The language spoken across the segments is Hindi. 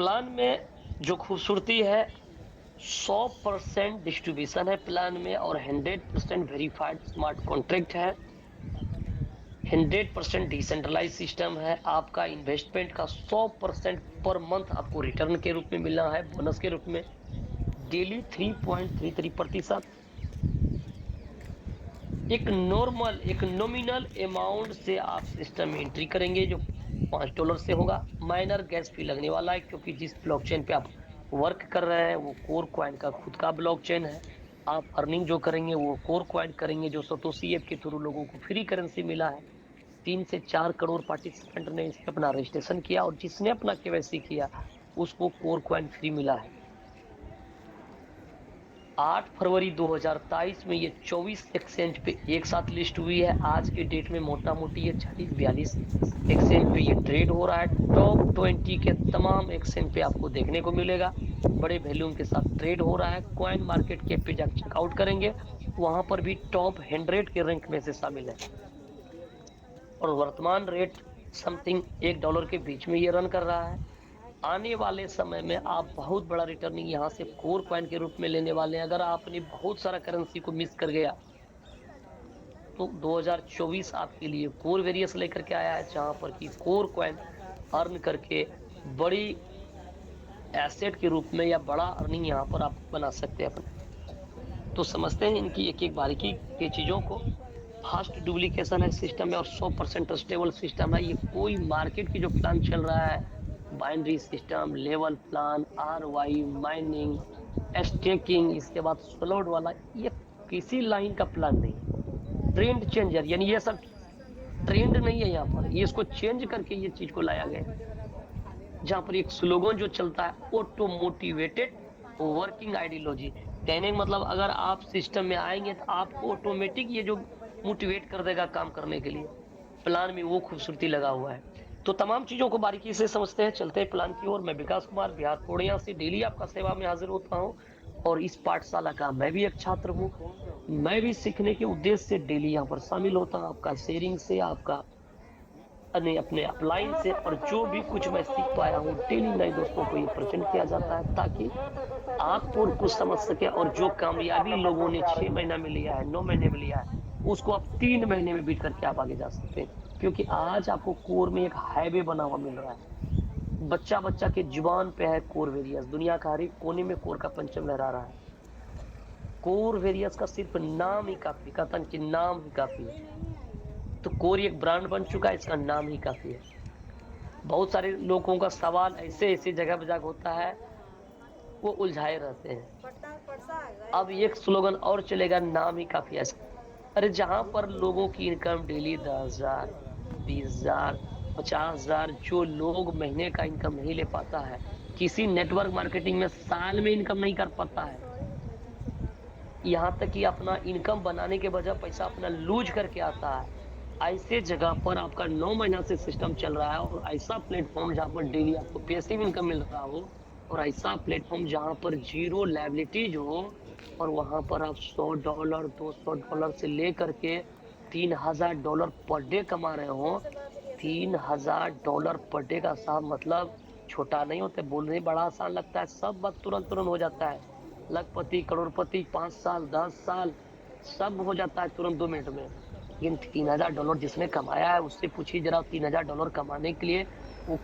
प्लान में जो खूबसूरती है, 100% डिस्ट्रीब्यूशन है प्लान में, और 100% वेरीफाइड स्मार्ट कॉन्ट्रैक्ट है। 100% डिसेंट्रलाइज सिस्टम है। आपका इन्वेस्टमेंट का 100% पर मंथ आपको रिटर्न के रूप में मिलना है, बोनस के रूप में डेली 3.33%। एक नॉमिनल अमाउंट से आप सिस्टम में एंट्री करेंगे जो $5 से होगा। माइनर गैस फी लगने वाला है, क्योंकि जिस ब्लॉकचेन पे आप वर्क कर रहे हैं वो कोर क्वाइन का खुद का ब्लॉकचेन है। आप अर्निंग जो करेंगे वो कोर क्वाइन करेंगे, जो सतोशी ऐप के थ्रू लोगों को फ्री करेंसी मिला है। 3 से 4 करोड़ पार्टिसिपेंट ने इस पे अपना रजिस्ट्रेशन किया, और जिसने अपना केवाईसी किया उसको कोर क्वाइन फ्री मिला है। 8 फरवरी 2023 में ये 24 एक्सचेंज पे एक साथ लिस्ट हुई है। आज के डेट में मोटा मोटी ये 40-42 एक्सचेंज पे ये ट्रेड हो रहा है। टॉप 20 के तमाम एक्सचेंज पे आपको देखने को मिलेगा, बड़े वैल्यूम के साथ ट्रेड हो रहा है। कॉइन मार्केट कैप पे जाकर चेकआउट करेंगे, वहां पर भी टॉप 100 के रैंक में से शामिल है, और वर्तमान रेट समथिंग $1 के बीच में ये रन कर रहा है। आने वाले समय में आप बहुत बड़ा रिटर्निंग यहाँ से कोर कॉइन के रूप में लेने वाले हैं। अगर आपने बहुत सारा करेंसी को मिस कर गया तो 2024 आपके लिए कोर वेरियस लेकर के आया है, जहां पर कि कोर कॉइन अर्न करके बड़ी एसेट के रूप में या बड़ा अर्निंग यहाँ पर आप बना सकते हैं अपने। तो समझते हैं इनकी एक एक बारीकी के चीजों को। फास्ट डुप्लीकेशन है सिस्टम में, और 100% ट्रस्टेबल सिस्टम है। ये कोई मार्केट की जो प्लान चल रहा है, binary system, level plan, RY mining, staking, इसके बाद फ्लोट वाला, ये किसी लाइन का प्लान नहीं है। ट्रेंड चेंजर, यानी ये सब ट्रेंड नहीं है यहाँ पर, ये इसको चेंज करके ये चीज को लाया गया है। जहां पर एक स्लोगन जो चलता है, ऑटो मोटिवेटेड वर्किंग आइडियोलॉजी। कहने का मतलब, अगर आप सिस्टम में आएंगे तो आपको ऑटोमेटिक ये जो मोटिवेट कर देगा काम करने के लिए, प्लान में वो खूबसूरती लगा हुआ है। तो तमाम चीजों को बारीकी से समझते हैं, चलते हैं प्लान की ओर। मैं विकास कुमार, बिहार पूर्णिया से डेली आपका सेवा में हाजिर होता हूँ, और इस पाठशाला का मैं भी एक छात्र हूँ। मैं भी सीखने के उद्देश्य से डेली यहाँ पर शामिल होता हूँ, आपका शेयरिंग से, आपका अपने अपलाइन से, और जो भी कुछ मैं सीख पाया हूँ डेली नए दोस्तों को ये प्रेजेंट किया जाता है, ताकि आप और कुछ समझ सके, और जो कामयाबी लोगों ने 6 महीना में लिया है, 9 महीने में लिया है, उसको आप 3 महीने में बीट करके आप आगे जा सकते हैं। क्योंकि आज आपको कोर में एक हाईवे बना हुआ मिल रहा है। बच्चा बच्चा के जुबान पे है कोर वेरियस, दुनिया का हर एक कोने में कोर का परचम लहरा रहा है। कोर वेरियस का सिर्फ नाम ही काफी, कथन कि नाम ही काफी है। तो कोर एक ब्रांड बन चुका है, इसका नाम ही काफी है। बहुत सारे लोगों का सवाल ऐसे ऐसे जगह बजाग होता है, वो उलझाए रहते हैं। अब एक स्लोगन और चलेगा, नाम ही काफी है। अरे जहां पर लोगों की इनकम डेली 10,000, 20,000, 50,000, जो लोग महीने का इनकम नहीं ले पाता है, किसी नेटवर्क मार्केटिंग में साल में इनकम नहीं कर पाता है, यहाँ तक कि अपना इनकम बनाने के बजाय पैसा अपना लूज करके आता है। ऐसे जगह पर आपका 9 महीना से सिस्टम चल रहा है, और ऐसा प्लेटफॉर्म जहां पर डेली आपको पैसिव इनकम मिल रहा हो, और ऐसा प्लेटफॉर्म जहां पर जीरो लायबिलिटीज हो, और वहां पर आप $100, $200 से लेकर के $3,000 पर डे कमा रहे हो। $3,000 पर डे का साहब मतलब छोटा नहीं होता, बोलने बड़ा आसान लगता है, सब बात तुरंत तुरंत हो जाता है। लखपति, करोड़पति, 5 साल, 10 साल, सब हो जाता है तुरंत 2 मिनट में। लेकिन $3,000 जिसने कमाया है, उससे पूछिए जरा, $3,000 कमाने के लिए वो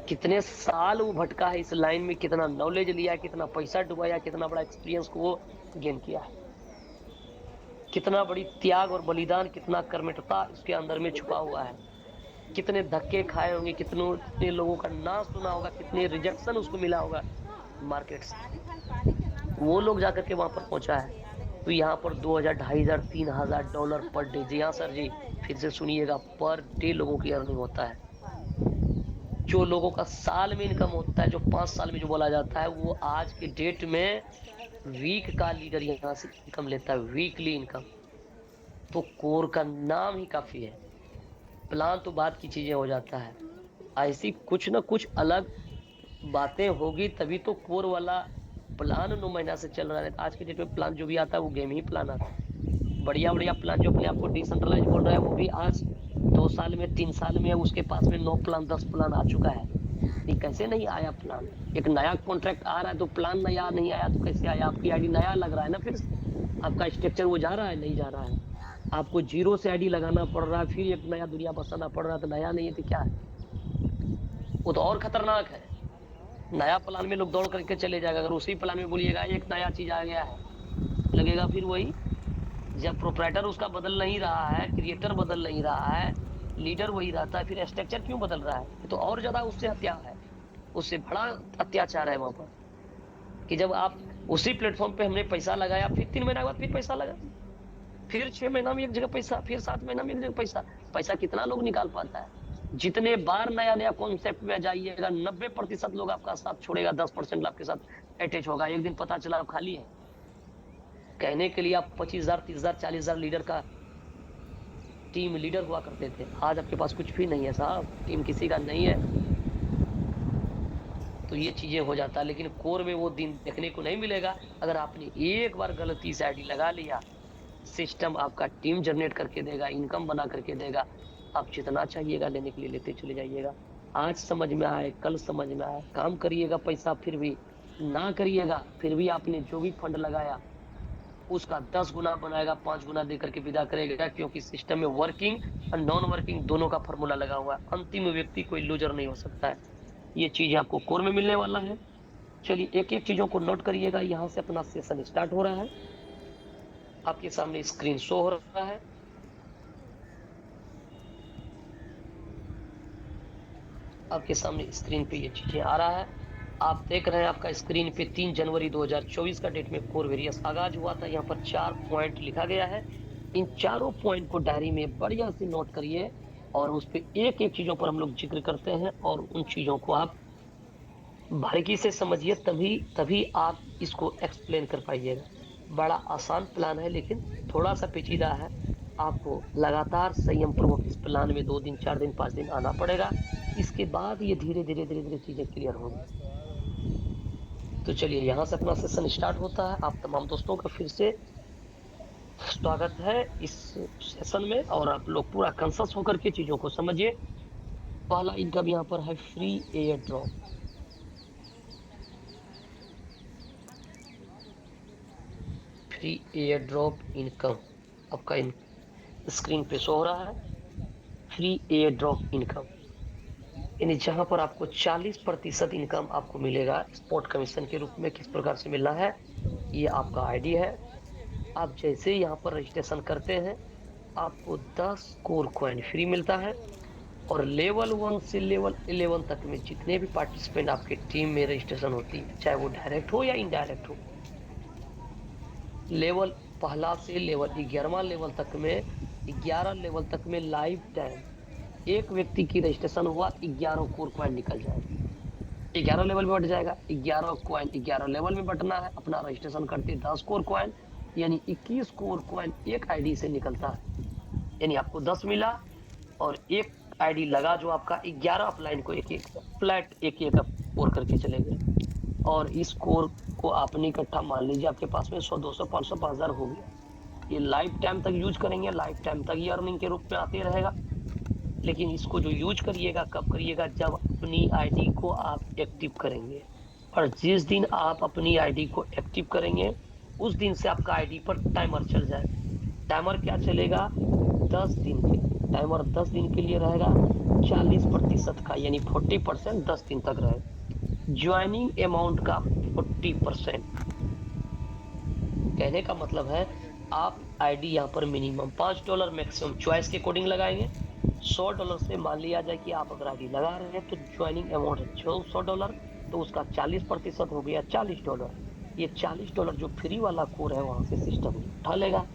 कितने साल वो भटका है इस लाइन में, कितना नॉलेज लिया है, कितना पैसा डुबाया, कितना बड़ा एक्सपीरियंस को वो गेन किया है, कितना बड़ी त्याग और बलिदान, कितना कर्मठता इसके अंदर में छुपा हुआ है, कितने धक्के खाए होंगे, कितने लोगों का ना सुना होगा, कितने रिजेक्शन उसको मिला होगा मार्केट से, वो लोग जाकर के वहां पर पहुंचा है। तो यहाँ पर 2,000, 2,500, $3,000 पर डे, जी हाँ सर जी, फिर से सुनिएगा, पर डे लोगों की अर्निंग होता है। जो लोगों का साल में इनकम होता है, जो 5 साल में जो बोला जाता है, वो आज के डेट में वीक का लीडर यहाँ से इनकम लेता है, वीकली इनकम। तो कोर का नाम ही काफी है, प्लान तो बात की चीजें हो जाता है। ऐसी कुछ ना कुछ अलग बातें होगी तभी तो कोर वाला प्लान 9 महीना से चल रहा है। आज के डेट में प्लान जो भी आता है वो गेम ही प्लान आता है। बढ़िया बढ़िया प्लान जो अपने आप को डिसेंट्रलाइज बोल रहा है, वो भी आज 2 साल में, 3 साल में उसके पास में 9 प्लान, 10 प्लान आ चुका है। ये कैसे नहीं आया प्लान? एक नया कॉन्ट्रैक्ट आ रहा है तो प्लान नया नहीं आया तो कैसे आया? आपकी आईडी नया लग रहा है ना, फिर से आपका स्ट्रक्चर वो जा रहा है, नहीं जा रहा है। आपको जीरो से आईडी लगाना पड़ रहा है, फिर एक नया दुनिया बसाना पड़ रहा है, तो नया नहीं है तो क्या है? वो तो और खतरनाक है। नया प्लान में लोग दौड़ करके चले जाएगा, अगर उसी प्लान में बोलिएगा एक नया चीज आ गया है, लगेगा फिर वही। जब प्रोप्राइटर उसका बदल नहीं रहा है, क्रिएटर बदल नहीं रहा है, लीडर वही रहता है, फिर स्ट्रक्चर क्यों बदल रहा है? ये तो और ज्यादा उससे हत्या है, उससे बड़ा अत्याचार है वहां पर। कि जब आप उसी प्लेटफॉर्म पे हमने पैसा लगाया, फिर 3 महीना बाद फिर पैसा लगा, फिर 6 महीना में एक जगह पैसा, फिर 7 महीना में एक जगह पैसा। पैसा कितना लोग निकाल पाता है? जितने बार नया नया कॉन्सेप्ट में जाइएगा, 90% लोग आपका साथ छोड़ेगा, 10% आपके साथ अटैच होगा। एक दिन पता चला आप खाली है। कहने के लिए आप 25,000, 30,000, 40,000 लीडर का टीम लीडर हुआ करते थे, आज आपके पास कुछ भी नहीं है साहब, टीम किसी का नहीं है। तो ये चीजें हो जाता है, लेकिन कोर में वो दिन देखने को नहीं मिलेगा। अगर आपने एक बार गलती से आईडी लगा लिया, सिस्टम आपका टीम जनरेट करके देगा, इनकम बना करके देगा। आप जितना चाहिएगा लेने के लिए लेते चले जाइएगा। आज समझ में आए, कल समझ में आए, काम करिएगा, पैसा फिर भी ना करिएगा, फिर भी आपने जो भी फंड लगाया उसका 10 गुना बनाएगा, 5 गुना दे करके विदा करेगा। क्योंकि सिस्टम में वर्किंग और नॉन वर्किंग दोनों का फॉर्मूला लगा हुआ है। अंतिम व्यक्ति कोई लूजर नहीं हो सकता है। ये चीज आपको कोर में मिलने वाला है। चलिए एक एक चीजों को नोट करिएगा। यहाँ से अपना सेशन स्टार्ट हो रहा है, आपके सामने स्क्रीन शो हो रहा है। आपके सामने स्क्रीन पे ये चीजें आ रहा है। आप देख रहे हैं आपका स्क्रीन पे 3 जनवरी 2024 का डेट में कोर वेरियस आगाज हुआ था। यहाँ पर 4 पॉइंट लिखा गया है। इन चारों पॉइंट को डायरी में बढ़िया से नोट करिए और उस पे एक एक चीजों पर हम लोग जिक्र करते हैं और उन चीजों को आप बारीकी से समझिए, तभी तभी आप इसको एक्सप्लेन कर पाइएगा। बड़ा आसान प्लान है लेकिन थोड़ा सा पेचीदा है। आपको लगातार संयम पूर्वक इस प्लान में 2 दिन, 4 दिन, 5 दिन आना पड़ेगा। इसके बाद ये धीरे धीरे धीरे धीरे चीजें क्लियर होंगी। तो चलिए यहाँ से अपना सेशन स्टार्ट होता है। आप तमाम दोस्तों का फिर से स्वागत है इस सेशन में, और आप लोग पूरा कंसस होकर के चीजों को समझिए। पहला इनकम यहाँ पर है free air drop. Free air drop income आपका स्क्रीन पे शो हो रहा है। फ्री एयर ड्रॉप इनकम यानी जहां पर आपको 40% इनकम आपको मिलेगा स्पॉट कमीशन के रूप में। किस प्रकार से मिलना है? ये आपका आईडी है। आप जैसे यहाँ पर रजिस्ट्रेशन करते हैं, आपको 10 कोर कॉइन फ्री मिलता है। और लेवल 1 से लेवल 11 तक में जितने भी पार्टिसिपेंट आपके टीम में रजिस्ट्रेशन होती है, चाहे वो डायरेक्ट हो या इनडायरेक्ट हो, लेवल पहला से लेवल 11वां लेवल तक में, 11 लेवल तक में लाइफ टाइम एक व्यक्ति की रजिस्ट्रेशन हुआ, 11 कोर कॉइन निकल जाएगा। 11 लेवल में बट जाएगा, 11 कॉइन 11 लेवल में बटना है। अपना रजिस्ट्रेशन करते 10 कोर कॉइन, यानी 21 कोर कॉइन एक आईडी से निकलता है। यानी आपको 10 मिला और एक आईडी लगा जो आपका 11 अपलाइन को एक एक फ्लैट एक एक कोर करके चले गए। और इस कोर को आपने इकट्ठा, मान लीजिए आपके पास में 100, 200, 500, 5,000 हो गया। ये लाइफ टाइम तक यूज करेंगे, लाइफ टाइम तक ये अर्निंग के रूप में आते रहेगा। लेकिन इसको जो यूज करिएगा, कब करिएगा? जब अपनी आईडी को आप एक्टिव करेंगे। और जिस दिन आप अपनी आईडी को एक्टिव करेंगे, उस दिन से आपका आईडी पर टाइमर चल जाएगा। टाइमर क्या चलेगा? 10 दिन के टाइमर 10 दिन के लिए रहेगा। 40% का यानी 40% 10 दिन तक रहेगा। ज्वाइनिंग अमाउंट का 40%। कहने का मतलब है आप आईडी यहाँ पर मिनिमम $5, मैक्सिमम चॉइस के अकॉर्डिंग लगाएंगे। $100 से मान लिया जाए कि आप अगर आईडी लगा रहे हैं तो ज्वाइनिंग अमाउंट है $100, तो उसका 40% हो गया $40। ये $40 जो फ्री वाला कोर है वहां से सिस्टम उठा लेगा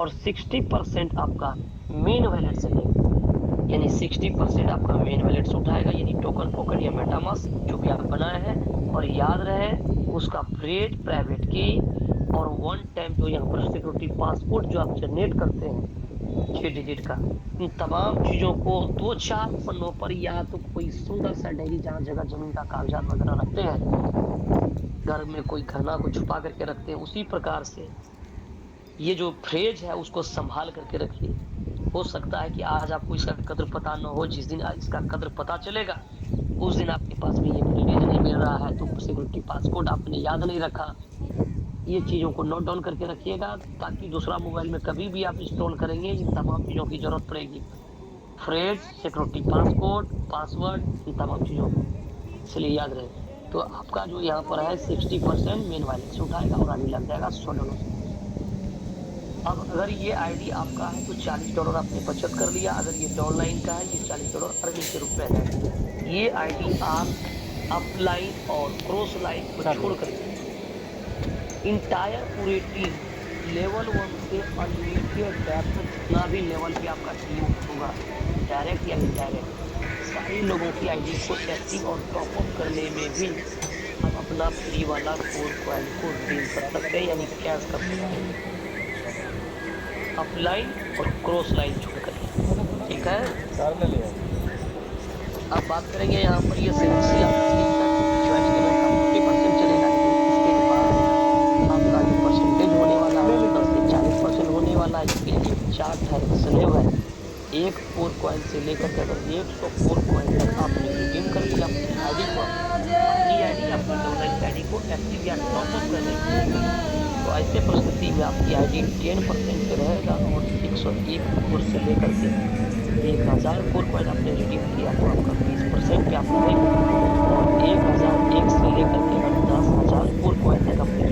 और 60% आपका मेन वैलेट से लेगा। यानी 60% आपका मेन वैलेट से उठाएगा, यानी टोकन पॉकेट या मेटामास्क जो भी आप बनाए हैं। और याद रहे उसका फ्रेट, प्राइवेट की और 1 टाइम जो यहाँ पर सिक्योरिटी पासपोर्ट जो आप जनरेट करते हैं 6 डिजिट का, इन तमाम चीजों को 2-4 पन्नों पर या तो कोई सुंदर सा डायरी जहाँ जगह जमीन का कागजात वगैरह रखते हैं, घर में कोई गहना को छुपा करके रखते हैं, उसी प्रकार से ये जो फ्रेज है उसको संभाल करके रखिए। हो सकता है कि आज आपको इसका कद्र पता न हो, जिस दिन इसका कद्र पता चलेगा उस दिन आपके पास में ये प्रिविलेज नहीं मिल रहा है तो सिक्योरिटी पासकोड आपने याद नहीं रखा, ये चीज़ों को नोट डाउन करके रखिएगा ताकि दूसरा मोबाइल में कभी भी आप इंस्टॉल करेंगे इन तमाम चीज़ों की ज़रूरत पड़ेगी। फ्रेज, सिक्योरिटी पासकोड, पासवर्ड, इन तमाम चीज़ों को इसलिए याद रहे। तो आपका जो यहाँ पर है 60% मेन बैलेंस उठाएगा और आने लग जाएगा $100। अब अगर ये आईडी आपका है तो $40 आपने बचत कर लिया। अगर ये डाउनलाइन का है, ये $40 अर्निंग के रूप में आ जाएगा। ये आईडी आप अपलाइन और क्रॉस लाइन को छोड़ करके इंटायर पूरी टीम लेवल 1 से अनलिमिटेड डेप्थ जितना भी लेवल पे आपका टीम होगा, डायरेक्ट या इनडायरेक्ट, सारे लोगों की आईडी को एक्टिव और टॉप अप करने में भी आप अपना फ्री वाला कोड कॉइन को रिडीम कर सकते हैं, यानी कैश कर सकते हैं अपलाइन और क्रॉस लाइन छोड़ करके। ठीक है, अब बात करेंगे यहाँ पर ये सेलेक्सी आपका 3 तक ज्वाइनिंग लेवल का 40% चलेगा, लेकिन इसके बाद आपका जो परसेंटेज होने वाला है वो 10 से 40% होने वाला है। इसके लिए एक चार्ट है, एक स्लेब है। एक 4 कॉइन से लेकर के अगर 104 कॉइन तक आपने रिडीम कर लिया अपनी आईडी को, अपनी आईडी अपनी डाउनलाइन आईडी को एक्टिव या टॉप अप करने के लिए, तो ऐसे परिस्थिति में आपकी आईडी 10% पे रहेगा और 101 कोर से लेकर के 1000 कोर कॉइन आपने रिडीम किया तो आपका 20% पे आप रहेंगे। और 1001 से लेकर के अगर 10,000 कोर कॉइन तक आपने